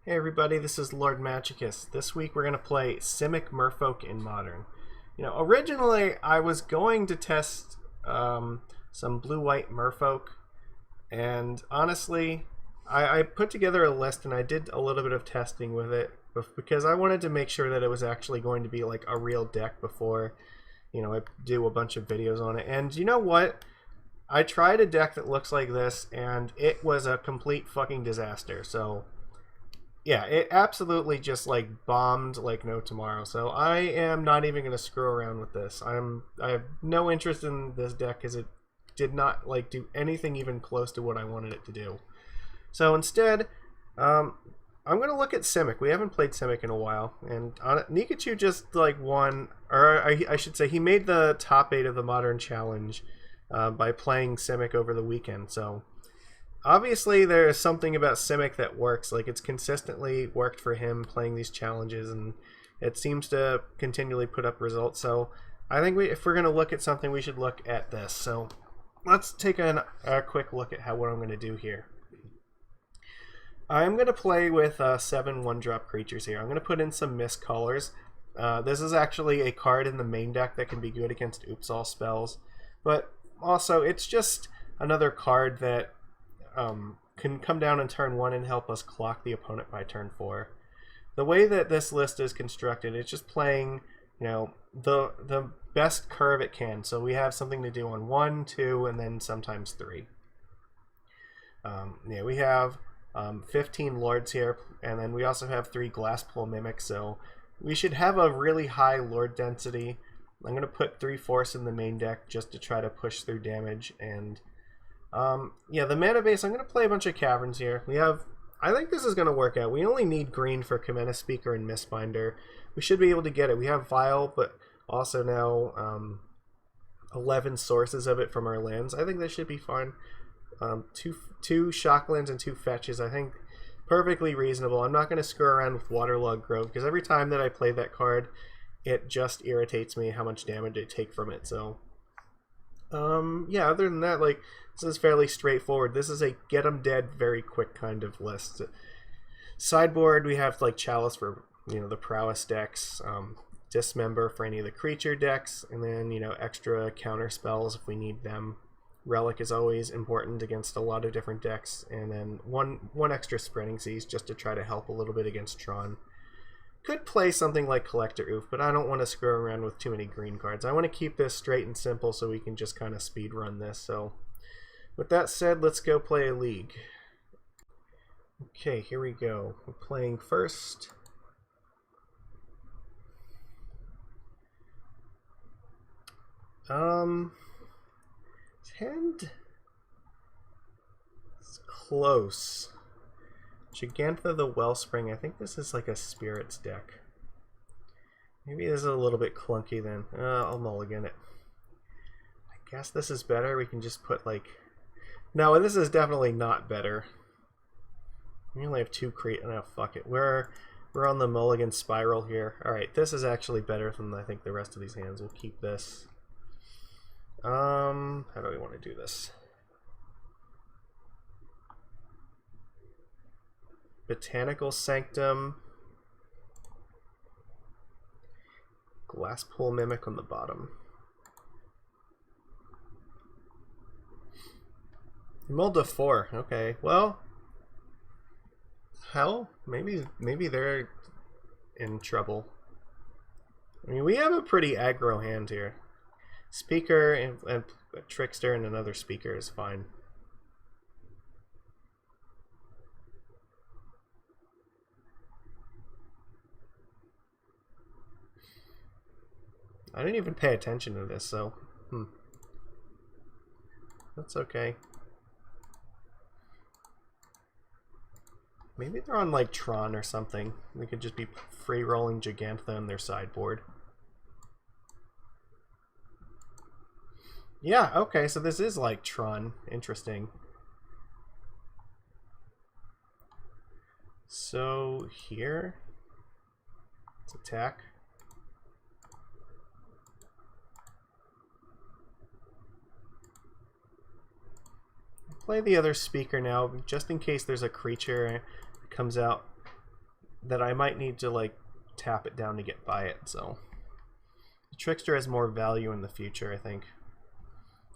Hey everybody, this is Lord Magicus. This week we're going to play Simic Merfolk in Modern. Originally I was going to test some blue-white Merfolk, and honestly, I put together a list and I did a little bit of testing with it because I wanted to make sure that it was actually going to be like a real deck before, I do a bunch of videos on it. And you know what? I tried a deck that looks like this and it was a complete fucking disaster. So yeah, it absolutely just like bombed like no tomorrow. So I am not even going to screw around with this. I have no interest in this deck because it did not like do anything even close to what I wanted it to do. So instead, I'm going to look at Simic. We haven't played Simic in a while, and Nikachu just like won, or I should say he made the top 8 of the Modern Challenge by playing Simic over the weekend. So obviously there is something about Simic that works. Like, it's consistently worked for him playing these challenges, and it seems to continually put up results. So I think if we're going to look at something, we should look at this. So let's take a quick look at what I'm going to do here. I'm going to play with 7 1-drop creatures here. I'm going to put in some Mist Colors. This is actually a card in the main deck that can be good against Oops All spells, but also it's just another card that can come down in turn 1 and help us clock the opponent by turn 4. The way that this list is constructed, it's just playing, the best curve it can. So we have something to do on 1, 2, and then sometimes 3. We have 15 Lords here, and then we also have 3 Glasspool Mimics, so we should have a really high Lord density. I'm going to put 3 Force in the main deck just to try to push through damage, and yeah, the mana base, I'm going to play a bunch of Caverns here. I think this is going to work out. We only need green for Kamena Speaker and Mistbinder. We should be able to get it. We have Vial, but also now 11 sources of it from our lands. I think this should be fine. Two Shocklands and 2 fetches, I think perfectly reasonable. I'm not going to screw around with Waterlogged Grove because every time that I play that card, it just irritates me how much damage I take from it. So yeah, other than that, like, this is fairly straightforward. This is a get 'em dead very quick kind of list. Sideboard, we have like Chalice for the prowess decks, Dismember for any of the creature decks, and then extra counter spells if we need them. Relic is always important against a lot of different decks, and then one extra Spreading Seas just to try to help a little bit against Tron. Could play something like Collector Oof, but I don't want to screw around with too many green cards. I want to keep this straight and simple so we can just kind of speed run this. So with that said, let's go play a league. Okay, here we go. We're playing first. Hand. It's close. Gigantha the Wellspring. I think this is like a Spirits deck. Maybe this is a little bit clunky then. I'll mulligan it. I guess this is better. We can just put like... No, this is definitely not better. We only have 2 create... No, fuck it. We're on the mulligan spiral here. Alright, this is actually better than I think the rest of these hands. We'll keep this. How do we want to do this? Botanical Sanctum. Glasspool Mimic on the bottom. Mulled to 4. Okay, well, hell, maybe they're in trouble. I mean, we have a pretty aggro hand here. Speaker and a Trickster and another Speaker is fine. I didn't even pay attention to this, so that's okay. Maybe they're on like Tron or something. They could just be free rolling Gigantha on their sideboard. Yeah, okay, so this is like Tron. Interesting. So here, let's attack. Play the other Speaker now, just in case there's a creature that comes out that I might need to like tap it down to get by it, so the Trickster has more value in the future, I think.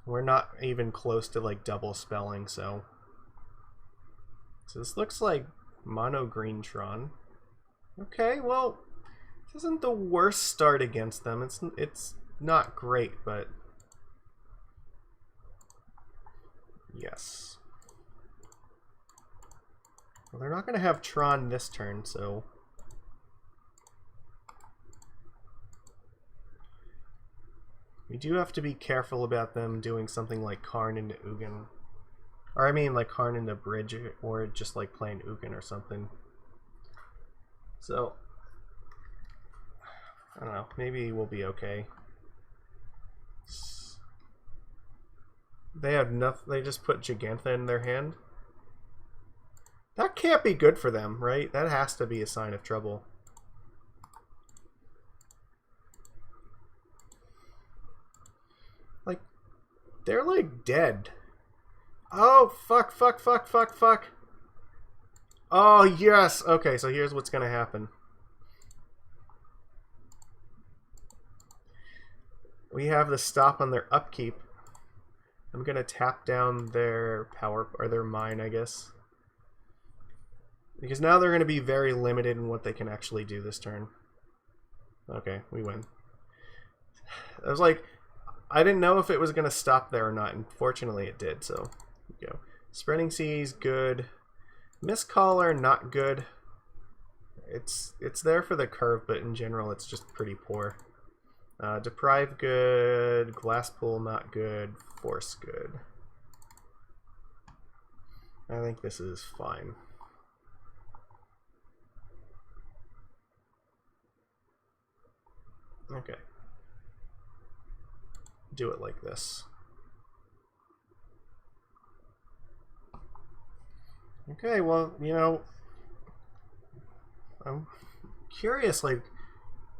We're not even close to like double spelling, so this looks like mono green Tron. Okay, well, this isn't the worst start against them. It's not great, but yes. Well, they're not going to have Tron this turn, so we do have to be careful about them doing something like Karn into Ugin. Or I mean like Karn into Bridge, or just like playing Ugin or something. So, I don't know, maybe we'll be okay. They have nothing, they just put Gigantha in their hand. That can't be good for them, right? That has to be a sign of trouble. Like, they're like dead. Oh, fuck, fuck, fuck, fuck, fuck. Oh, yes. Okay, so here's what's gonna happen. We have the stop on their upkeep. I'm gonna tap down their power, or their mine, I guess. Because now they're gonna be very limited in what they can actually do this turn. Okay, we win. I was like, I didn't know if it was gonna stop there or not, and fortunately it did, so here we go. Spreading Seas, good. Mistcaller, not good. It's there for the curve, but in general it's just pretty poor. Deprive, good. Glasspool, not good. Force, good. I think this is fine. Okay. Do it like this. Okay, well, you know, I'm curious, like,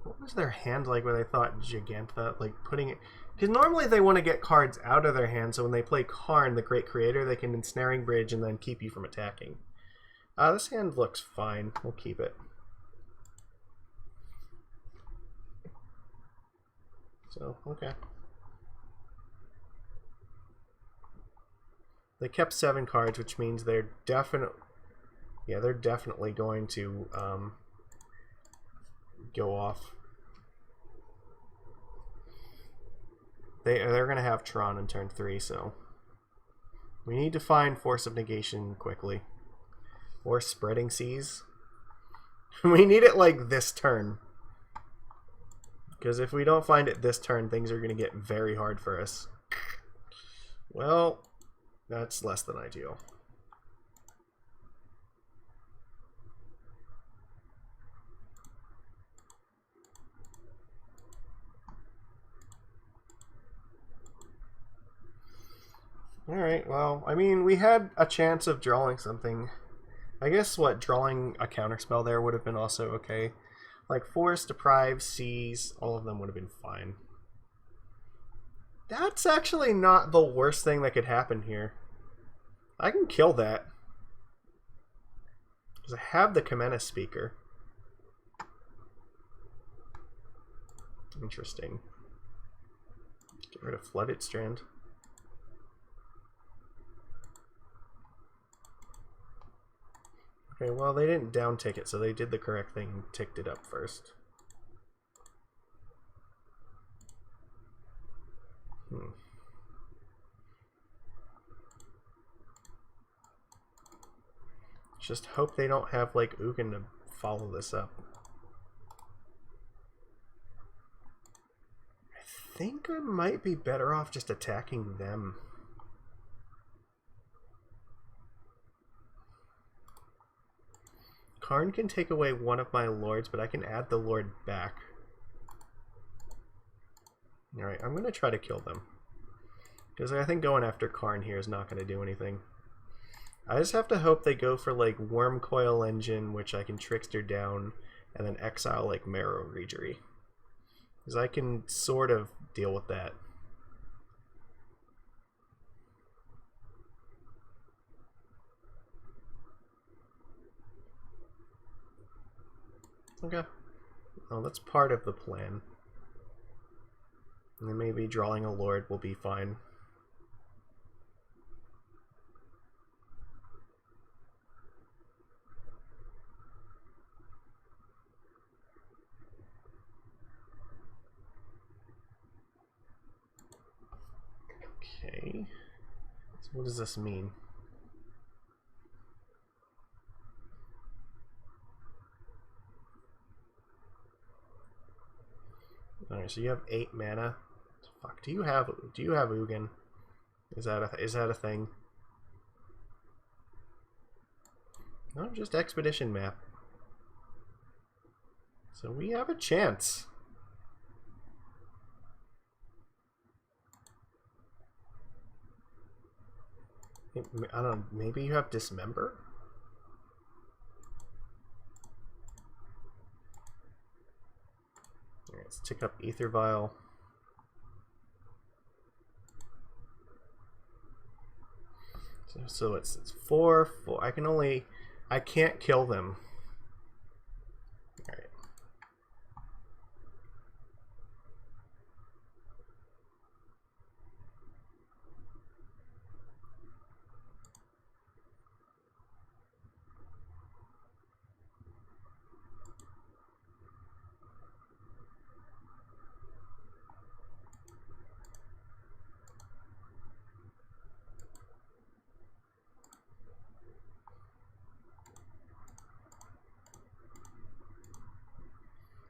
what was their hand like when they thought Gigantha, like putting it, because normally they want to get cards out of their hand, so when they play Karn, the Great Creator, they can Ensnaring Bridge and then keep you from attacking. This hand looks fine. We'll keep it. So, okay. They kept 7 cards, which means they're definitely going to go off. They're going to have Tron in turn 3, so we need to find Force of Negation quickly. Or Spreading Seas. We need it like this turn. Because if we don't find it this turn, things are going to get very hard for us. Well, that's less than ideal. Alright, well, I mean, we had a chance of drawing something. I guess, drawing a counterspell there would have been also okay. Like, Force, Deprive, Seize, all of them would have been fine. That's actually not the worst thing that could happen here. I can kill that. Because I have the Kamena Speaker. Interesting. Get rid of Flooded Strand. Okay, well, they didn't down tick it, so they did the correct thing and ticked it up first. Just hope they don't have, like, Ugin to follow this up. I think I might be better off just attacking them. Karn can take away one of my lords, but I can add the lord back. Alright, I'm going to try to kill them. Because I think going after Karn here is not going to do anything. I just have to hope they go for, like, Worm Coil Engine, which I can Trickster down, and then exile, like, Marrow Regery. Because I can sort of deal with that. Okay. Oh, that's part of the plan. And then maybe drawing a lord will be fine. Okay. So what does this mean? Alright, so you have 8 mana. Fuck, do you have Ugin? Is that a thing? No, just expedition map. So we have a chance. I don't know, maybe you have Dismember? Alright, let's tick up Ether Vial. So it's 4. I can't kill them. Alright.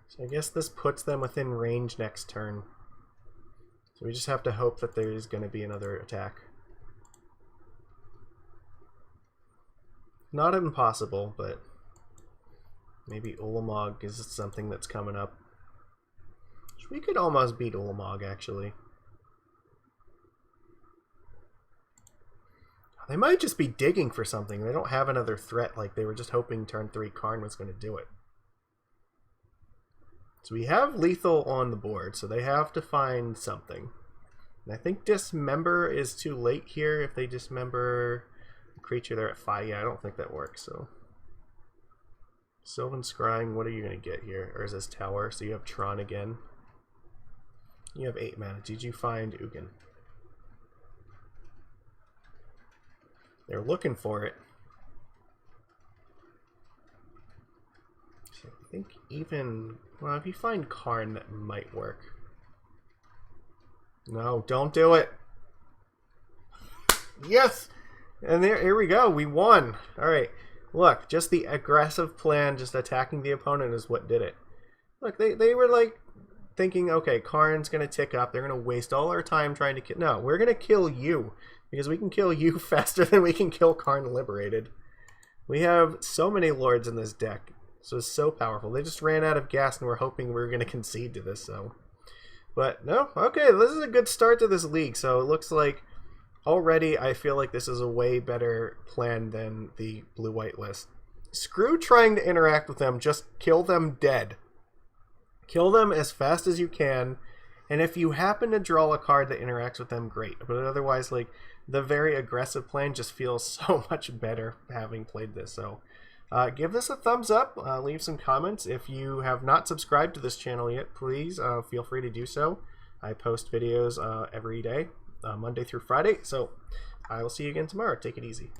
So I guess this puts them within range next turn. So we just have to hope that there is going to be another attack. Not impossible, but maybe Ulamog is something that's coming up. We could almost beat Ulamog, actually. They might just be digging for something. They don't have another threat, like they were just hoping turn 3 Karn was going to do it. So we have lethal on the board, so they have to find something. And I think Dismember is too late here. If they Dismember a creature, they're at 5. Yeah, I don't think that works, so... Sylvan Scrying, what are you going to get here? Or is this Tower? So you have Tron again. You have 8 mana. Did you find Ugin? They're looking for it. So I think even... Well, if you find Karn, that might work. No, don't do it. Yes! And here we go. We won. Alright. Look, just the aggressive plan, just attacking the opponent is what did it. Look, they were like thinking, okay, Karn's going to tick up. They're going to waste all our time trying to kill... No, we're going to kill you. Because we can kill you faster than we can kill Karn Liberated. We have so many lords in this deck. So it's so powerful. They just ran out of gas and we're hoping we're going to concede to this. So, but no, okay, this is a good start to this league. So it looks like already I feel like this is a way better plan than the blue-white list. Screw trying to interact with them. Just kill them dead. Kill them as fast as you can. And if you happen to draw a card that interacts with them, great. But otherwise, like, the very aggressive plan just feels so much better having played this. So give this a thumbs up. Leave some comments. If you have not subscribed to this channel yet, please feel free to do so. I post videos every day, Monday through Friday. So I will see you again tomorrow. Take it easy.